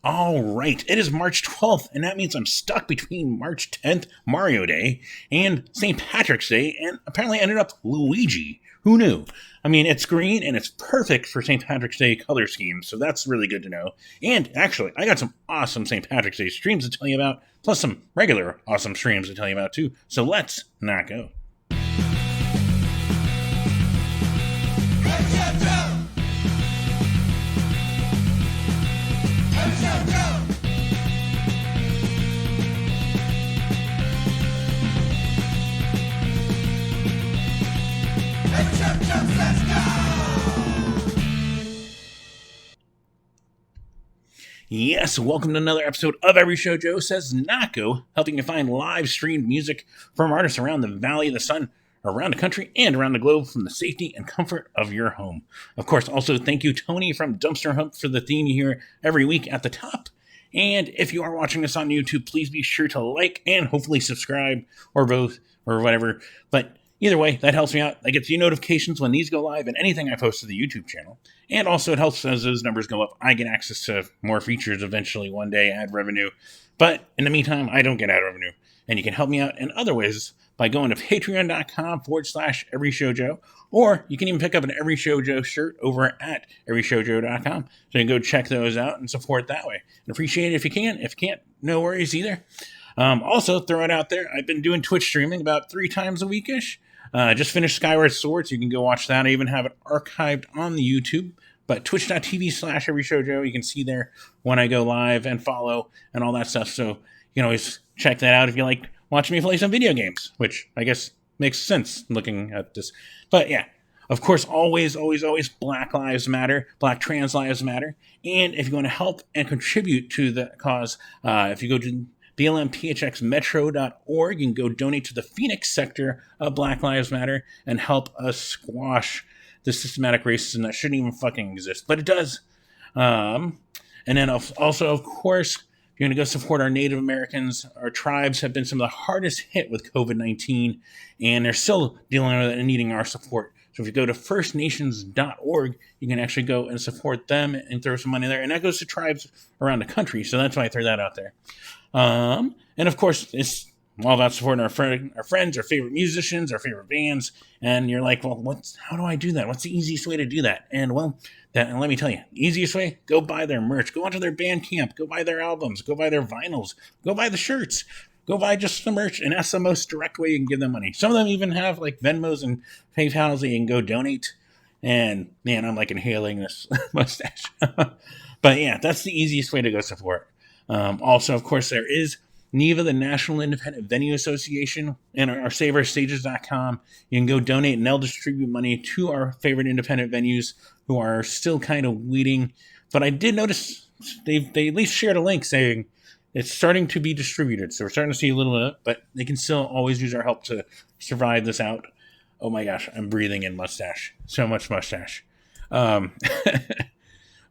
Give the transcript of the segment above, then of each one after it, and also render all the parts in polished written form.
All right, it is March 12th, and that means I'm stuck between March 10th, Mario Day, and St. Patrick's Day, and apparently ended up Luigi. Who knew? I mean, it's green and it's perfect for St. Patrick's Day color scheme, so that's really good to know. And actually, I got some awesome St. Patrick's Day streams to tell you about, plus some regular awesome streams to tell you about too. So let's not go. Yes, welcome to another episode of Every Show Joe Says Nako, helping you find live streamed music from artists around the Valley of the Sun, around the country, and around the globe from the safety and comfort of your home. Of course, also thank you, Tony from Dumpster Hump, for the theme you hear every week at the top. And if you are watching this on YouTube, please be sure to like and hopefully subscribe, or both, or whatever. But either way, that helps me out. That gets you notifications when these go live and anything I post to the YouTube channel. And also it helps as those numbers go up. I get access to more features eventually one day, ad revenue. But in the meantime, I don't get ad revenue. And you can help me out in other ways by going to patreon.com/everyshowjoe. Or you can even pick up an Every Show Joe shirt over at everyshowjoe.com. So you can go check those out and support that way. And appreciate it if you can. If you can't, no worries either. Also, throw it out there. I've been doing Twitch streaming about 3 times a week-ish. Just finished Skyward Swords. You can go watch that. I even have it archived on the YouTube. But twitch.tv/everyshowjoe, you can see there when I go live and follow and all that stuff. So you can always check that out if you like watching me play some video games, which I guess makes sense looking at this. But yeah, of course, always, Black Lives Matter, Black Trans Lives Matter. And if you want to help and contribute to the cause, if you go to blmphxmetro.org, you can go donate to the Phoenix sector of Black Lives Matter and help us squash the systematic racism that shouldn't even fucking exist, but it does. And then also, of course, if you're going to go support our Native Americans, our tribes have been some of the hardest hit with COVID-19, and they're still dealing with it and needing our support. So if you go to firstnations.org, you can actually go and support them and throw some money there. And that goes to tribes around the country. So that's why I threw that out there. And of course, it's all about supporting our friends, our favorite musicians, our favorite bands. And you're like, well, how do I do that? What's the easiest way to do that? And well, and let me tell you, the easiest way, go buy their merch, go onto their Bandcamp, go buy their albums, go buy their vinyls, go buy the shirts, go buy just the merch. And that's the most direct way you can give them money. Some of them even have like Venmos and PayPals that you can go donate. And man, I'm like inhaling this mustache. But yeah, that's the easiest way to go support. Also, of course, there is NIVA, the National Independent Venue Association, and our SaveOurStages.com. You can go donate, and they'll distribute money to our favorite independent venues who are still kind of waiting. But I did notice they at least shared a link saying it's starting to be distributed. So we're starting to see a little bit, but they can still always use our help to survive this out. Oh my gosh, I'm breathing in mustache. So much mustache. But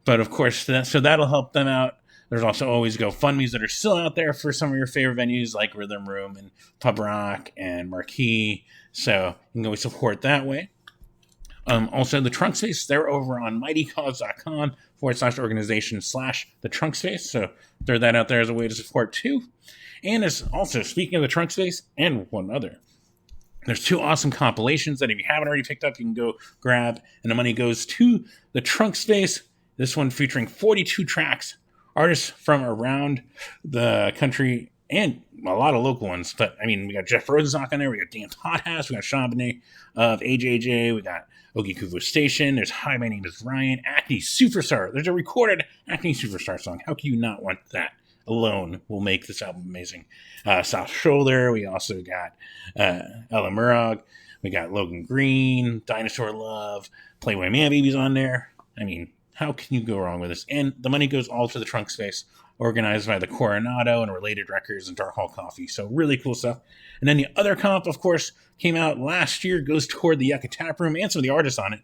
of course, so that'll help them out. There's also always GoFundMes that are still out there for some of your favorite venues like Rhythm Room and Pub Rock and Marquee. So you can always support that way. Also, the Trunk Space, they're over on mightycause.com/organization/the Trunk Space. So throw that out there as a way to support too. And it's also, speaking of the Trunk Space and one other, there's 2 awesome compilations that if you haven't already picked up, you can go grab. And the money goes to the Trunk Space. This one featuring 42 tracks. Artists from around the country and a lot of local ones. But, I mean, we got Jeff Rosenstock on there. We got Dan Pothouse. We got Sean Benet of AJJ. We got Ogie Kubo Station. There's Hi, My Name is Ryan. Acne Superstar. There's a recorded Acne Superstar song. How can you not want that? Alone will make this album amazing. South Shoulder. We also got Ella Murrog. We got Logan Green. Dinosaur Love. Playboy Man Baby's on there. I mean, how can you go wrong with this? And the money goes all to the Trunk Space, organized by the Coronado and Related Records and Dark Hall Coffee. So really cool stuff. And then the other comp, of course, came out last year, goes toward the Yucca Tap Room and some of the artists on it.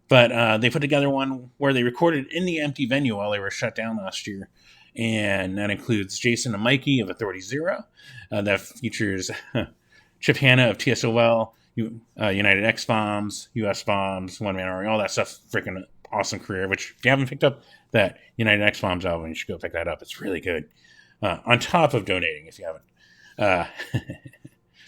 But they put together one where they recorded in the empty venue while they were shut down last year. And that includes Jason and Mikey of Authority Zero. That features Chip Hanna of TSOL, United X Bombs, US Bombs, One Man Army, all that stuff. Freaking awesome career, which if you haven't picked up that United X Bombs album. You should go pick that up. It's really good. On top of donating, if you haven't. Uh,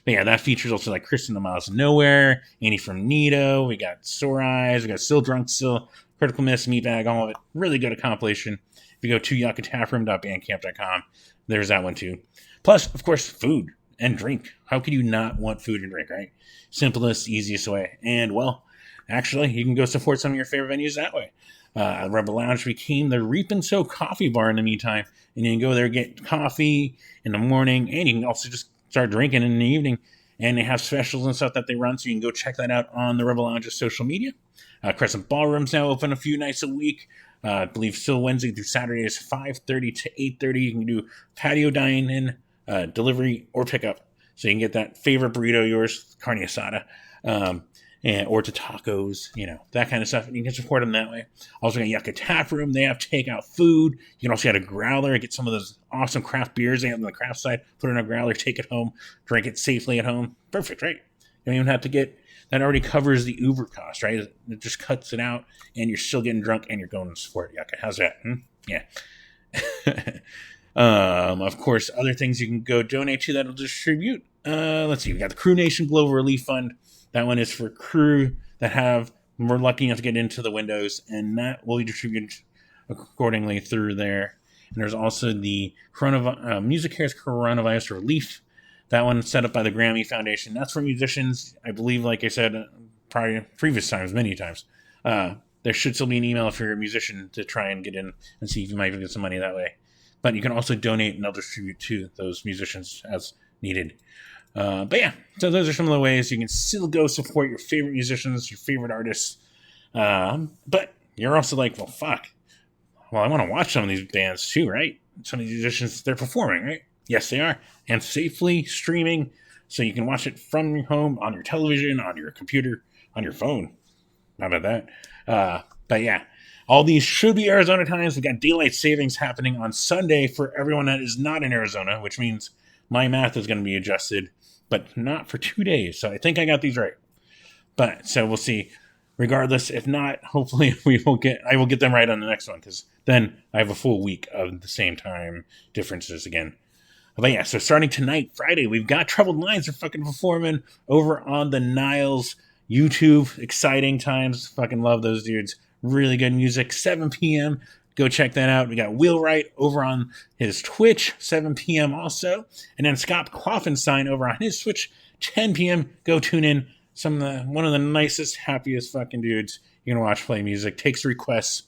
but yeah, that features also like Kristen the Miles of Nowhere, Annie from Nito. We got Sore Eyes. We got Still Drunk, Still Critical Miss, Meatbag, all of it. Really good compilation. If you go to yuckataproom.bandcamp.com, there's that one too. Plus, of course, food and drink. How could you not want food and drink, right? Simplest, easiest way. And, well, actually, you can go support some of your favorite venues that way. Rebel Lounge became the Reap and Sow coffee bar in the meantime. And you can go there, get coffee in the morning, and you can also just start drinking in the evening. And they have specials and stuff that they run, so you can go check that out on the Rebel Lounge's social media. Crescent Ballroom's now open a few nights a week. I believe still Wednesday through Saturday is 5:30 to 8:30. You can do patio dine-in, delivery, or pickup. So you can get that favorite burrito of yours, carne asada, or to tacos, that kind of stuff. And you can support them that way. Also got Yucca Tap Room. They have takeout food. You can also get a growler, get some of those awesome craft beers they have on the craft side, put it in a growler, take it home, drink it safely at home. Perfect, right? You don't even have to get, that already covers the Uber cost, right? It just cuts it out, and you're still getting drunk, and you're going to support Yucca. How's that? Yeah. Of course, other things you can go donate to that'll distribute. Let's see. We got the Crew Nation Global Relief Fund. That one is for crew that we're lucky enough to get into the windows, and that will be distributed accordingly through there. And there's also the Music Cares Coronavirus Relief. That one set up by the Grammy Foundation. That's for musicians, I believe, like I said, previous times, many times. There should still be an email if you're a musician to try and get in and see if you might get some money that way. But you can also donate and they'll distribute to those musicians as needed. But yeah, so those are some of the ways you can still go support your favorite musicians, your favorite artists. But you're also like, well, fuck. Well, I want to watch some of these bands too, right? Some of these musicians, they're performing, right? Yes, they are. And safely streaming, so you can watch it from your home, on your television, on your computer, on your phone. How about that? But yeah, all these should be Arizona times. We've got daylight savings happening on Sunday for everyone that is not in Arizona, which means my math is going to be adjusted, but not for 2 days. So I think I got these right. But so we'll see. Regardless, if not, hopefully I will get them right on the next one, because then I have a full week of the same time differences again. But yeah, so starting tonight, Friday, we've got Troubled Minds are fucking performing over on the Niles YouTube. Exciting times. Fucking love those dudes. Really good music. 7 p.m. Go check that out. We got Wheelwright over on his Twitch, 7 p.m. also. And then Scott Kloffenstein over on his Twitch, 10 p.m. Go tune in. One of the nicest, happiest fucking dudes you can watch play music. Takes requests.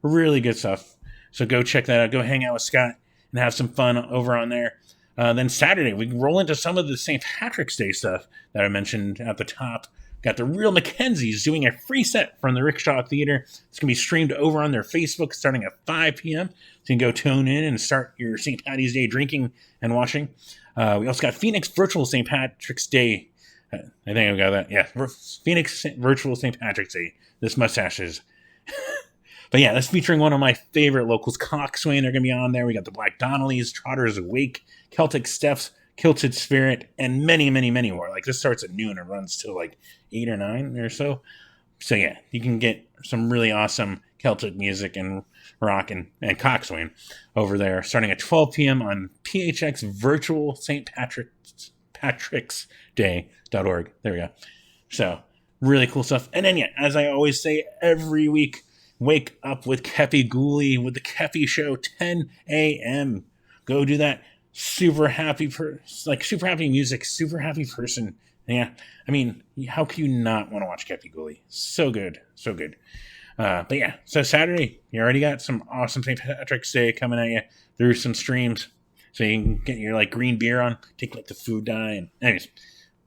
Really good stuff. So go check that out. Go hang out with Scott and have some fun over on there. Then Saturday, we can roll into some of the St. Patrick's Day stuff that I mentioned at the top. Got the Real Mackenzies doing a free set from the Rickshaw Theater. It's going to be streamed over on their Facebook starting at 5 p.m. So you can go tune in and start your St. Patty's Day drinking and watching. We also got Phoenix Virtual St. Patrick's Day. I think I've got that. Yeah, Phoenix Virtual St. Patrick's Day. This mustache is... But yeah, that's featuring one of my favorite locals, Coxswain. They're going to be on there. We got the Black Donnellys, Trotters Awake, Celtic Steps, Kilted Spirit, and many, many, many more. Like, this starts at noon and runs till like 8 or 9 or so. So yeah, you can get some really awesome Celtic music and rock and Coxswain over there starting at 12 p.m. on PHX Virtual St. Patrick's Day.org. There we go. So really cool stuff. And then yeah, as I always say every week, wake up with Kepi Gooley with the Kepi Show, 10 a.m. Go do that. Super happy music, super happy person. Yeah, I mean, how could you not want to watch Kepi Gooley? So good, so good. But yeah, so Saturday, you already got some awesome St. Patrick's Day coming at you through some streams. So you can get your like green beer on, take like the food dye, and anyways,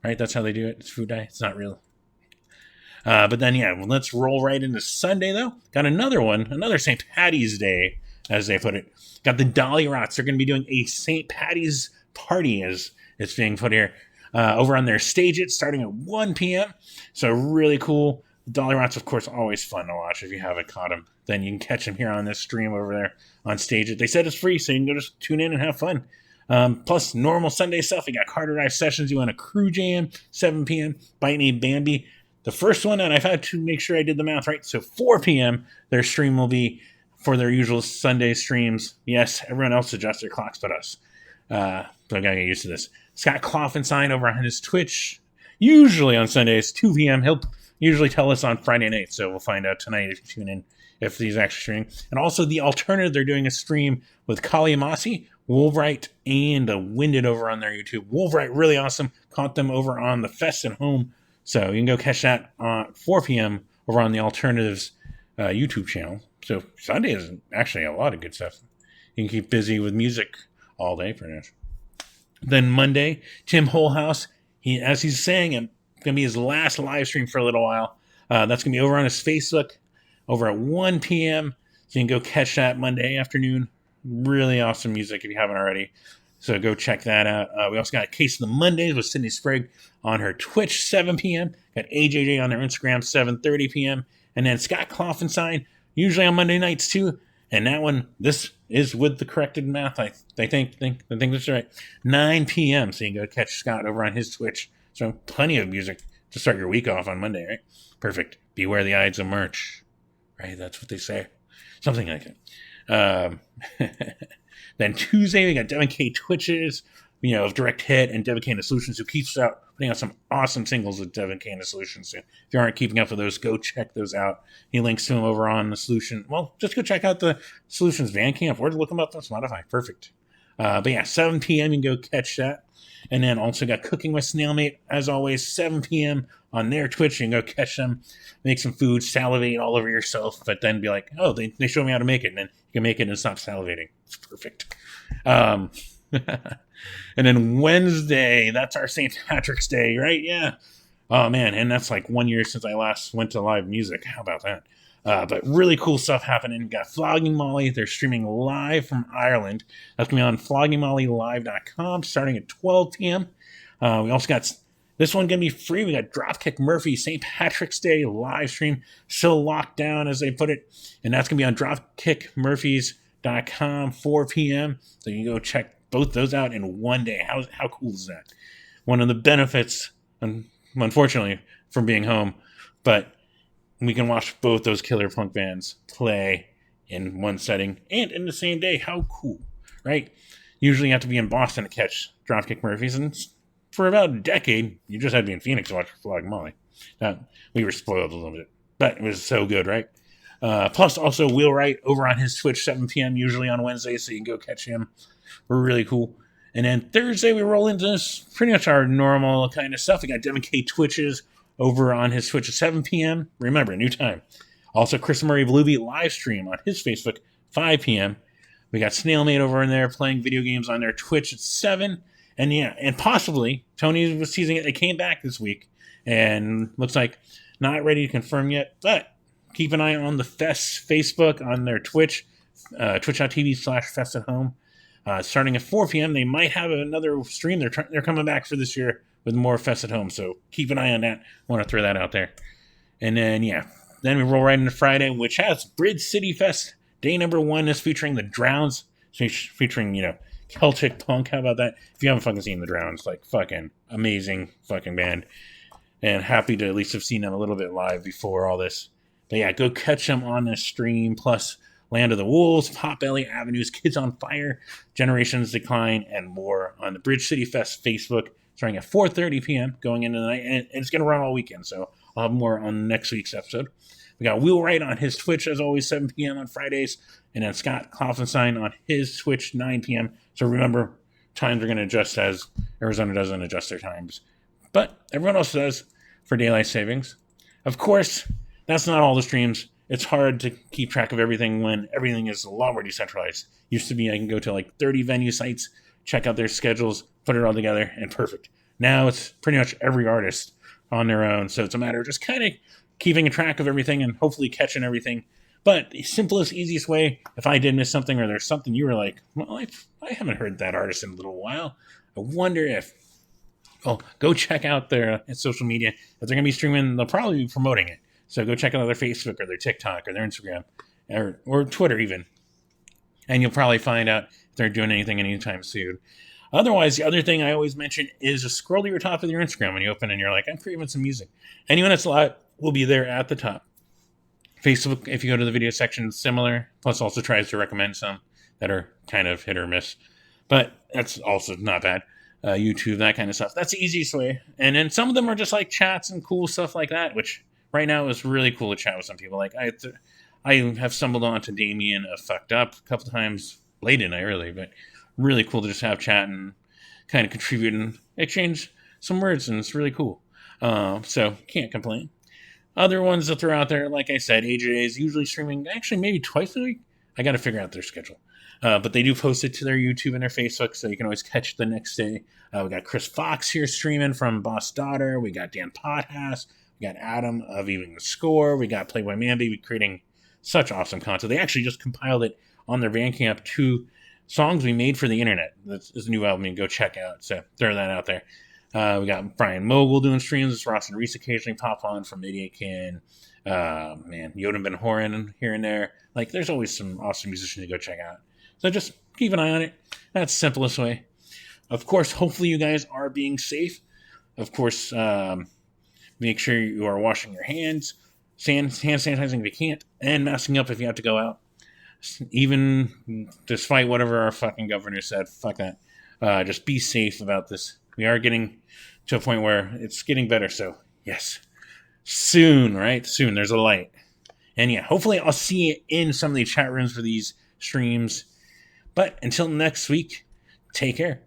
right? That's how they do it. It's food dye. It's not real. But then, yeah, well, let's roll right into Sunday, though. Got another St. Patty's Day, as they put it. Got the Dolly Rots. They're going to be doing a St. Patty's party, as it's being put here, over on their stage. It's starting at 1 p.m. So really cool. The Dolly Rots, of course, always fun to watch. If you haven't caught them, then you can catch them here on this stream over there on stage. They said it's free, so you can go just tune in and have fun. Plus, normal Sunday stuff. We got Carter Dive Sessions. You want a crew jam, 7 p.m. Bite Me Bambi. The first one, and I've had to make sure I did the math right, so 4 p.m., their stream will be for their usual Sunday streams. Yes, everyone else adjusts their clocks but us. So I gotta get used to this. Scott Clofenstein over on his Twitch, usually on Sundays, 2 p.m. He'll usually tell us on Friday night, so we'll find out tonight if you tune in if he's actually streaming. And also the alternative, they're doing a stream with Kali Amasi, Wolverite, and Winded over on their YouTube. Wolverite, really awesome. Caught them over on the Fest at Home, so you can go catch that at 4 p.m. over on the Alternatives YouTube channel. So Sunday is actually a lot of good stuff. You can keep busy with music all day, pretty much. Then Monday, Tim Holhouse, as he's saying, it's going to be his last live stream for a little while. That's going to be over on his Facebook over at 1 p.m. So you can go catch that Monday afternoon. Really awesome music if you haven't already. So go check that out. We also got Case of the Mondays with Sydney Sprague on her Twitch, 7 p.m. Got AJJ on their Instagram, 7:30 p.m. And then Scott Clofenstein, usually on Monday nights too. And that one, this is with the corrected math. I think that's right. 9 p.m. So you can go catch Scott over on his Twitch. So plenty of music to start your week off on Monday, right? Perfect. Beware the Ides of March, right? That's what they say. Something like that. Then Tuesday, we got Devin K. Twitches, of Direct Hit and Devin K. and the Solutions, who keeps putting out some awesome singles with Devin K. and the Solutions. So if you aren't keeping up with those, go check those out. He links to them over on the Solution. Well, just go check out the Solutions Bandcamp or look them up on Spotify. Perfect. But yeah, 7 p.m. you can go catch that. And then also got Cooking with Snailmate, as always, 7 p.m. on their Twitch. You can go catch them, make some food, salivate all over yourself, but then be like, oh, they showed me how to make it. And then you can make it and stop salivating. It's perfect. And then Wednesday, that's our St. Patrick's Day, right? Yeah. Oh, man. And that's like 1 year since I last went to live music. How about that? But really cool stuff happening. We got Flogging Molly. They're streaming live from Ireland. That's going to be on floggingmollylive.com starting at 12 p.m. We also got this one going to be free. We got Dropkick Murphy St. Patrick's Day live stream. Still locked down, as they put it. And that's going to be on dropkickmurphys.com, 4 p.m. So you can go check both those out in one day. How cool is that? One of the benefits, unfortunately, from being home. But we can watch both those killer punk bands play in one setting and in the same day. How cool, right? Usually you have to be in Boston to catch Dropkick Murphys, and for about a decade, you just had to be in Phoenix to watch Flogging Molly. We were spoiled a little bit, but it was so good, right? Plus, also, Wheelwright over on his Twitch, 7 p.m., usually on Wednesday, so you can go catch him. We're really cool. And then Thursday, we roll into this pretty much our normal kind of stuff. We got Devin K. Twitches over on his Twitch at 7 p.m. Remember, new time. Also, Chris Murray Blueby live stream on his Facebook, 5 p.m. We got Snailmate over in there playing video games on their Twitch at 7. And yeah, and possibly, Tony was teasing it, they came back this week. And looks like not ready to confirm yet, but keep an eye on the Fest Facebook on their Twitch, twitch.tv/Fest at Home. Starting at 4 p.m., they might have another stream. They're coming back for this year with more Fest at Home, so keep an eye on that. I want to throw that out there. And then, then we roll right into Friday, which has Bridge City Fest. Day number 1 is featuring the Drowns, featuring, Celtic punk. How about that? If you haven't fucking seen the Drowns, like, fucking amazing fucking band. And happy to at least have seen them a little bit live before all this. But yeah, go catch them on the stream, plus Land of the Wolves, Potbelly Avenues, Kids on Fire, Generations Decline, and more on the Bridge City Fest Facebook, starting at 4:30 p.m. going into the night, and it's going to run all weekend, so I'll have more on next week's episode. We got Wheelwright on his Twitch, as always, 7 p.m. on Fridays, and then Scott Clofenstein on his Twitch, 9 p.m. So remember, times are going to adjust as Arizona doesn't adjust their times, but everyone else does for daylight savings. Of course, that's not all the streams. It's hard to keep track of everything when everything is a lot more decentralized. Used to be I can go to like 30 venue sites, check out their schedules, put it all together, and perfect. Now it's pretty much every artist on their own, so it's a matter of just kind of keeping a track of everything and hopefully catching everything. But the simplest, easiest way, if I did miss something or there's something you were like, well, I haven't heard that artist in a little while. I wonder if, well, go check out their social media. If they're going to be streaming, they'll probably be promoting it. So go check out their Facebook or their TikTok or their Instagram or Twitter even. And you'll probably find out if they're doing anything anytime soon. Otherwise, the other thing I always mention is just scroll to your top of your Instagram when you open and you're like, I'm craving some music. Anyone that's live will be there at the top. Facebook, if you go to the video section, similar. Plus, also tries to recommend some that are kind of hit or miss, but that's also not bad. YouTube, that kind of stuff. That's the easiest way. And then some of them are just like chats and cool stuff like that, which right now is really cool to chat with some people. Like I have stumbled onto Damien Fucked Up a couple times, late in night really, but really cool to just have chat and kind of contribute and exchange some words, and it's really cool. So can't complain. Other ones that throw out there, like I said, AJ is usually streaming actually maybe twice a week. I got to figure out their schedule. But they do post it to their YouTube and their Facebook, so you can always catch it the next day. We got Chris Fox here streaming from Boss Daughter. We got Dan Pothouse. We got Adam of Even the Score. We got Playboy Manby creating such awesome content. They actually just compiled it on their Bandcamp, 2 songs we made for the internet. That's a new album you can go check out. So throw that out there. We got Brian Mogul doing streams. Ross and Reese occasionally pop on from Idiokin. Yoden Ben Horan here and there. Like, there's always some awesome musicians to go check out. So just keep an eye on it. That's the simplest way. Of course, hopefully you guys are being safe. Of course, make sure you are washing your hands, hand sanitizing if you can't, and masking up if you have to go out. Even despite whatever our fucking governor said, fuck that. Just be safe about this. We are getting to a point where it's getting better, so yes. Soon, right? Soon, there's a light. And yeah, hopefully I'll see you in some of the chat rooms for these streams. But until next week, take care.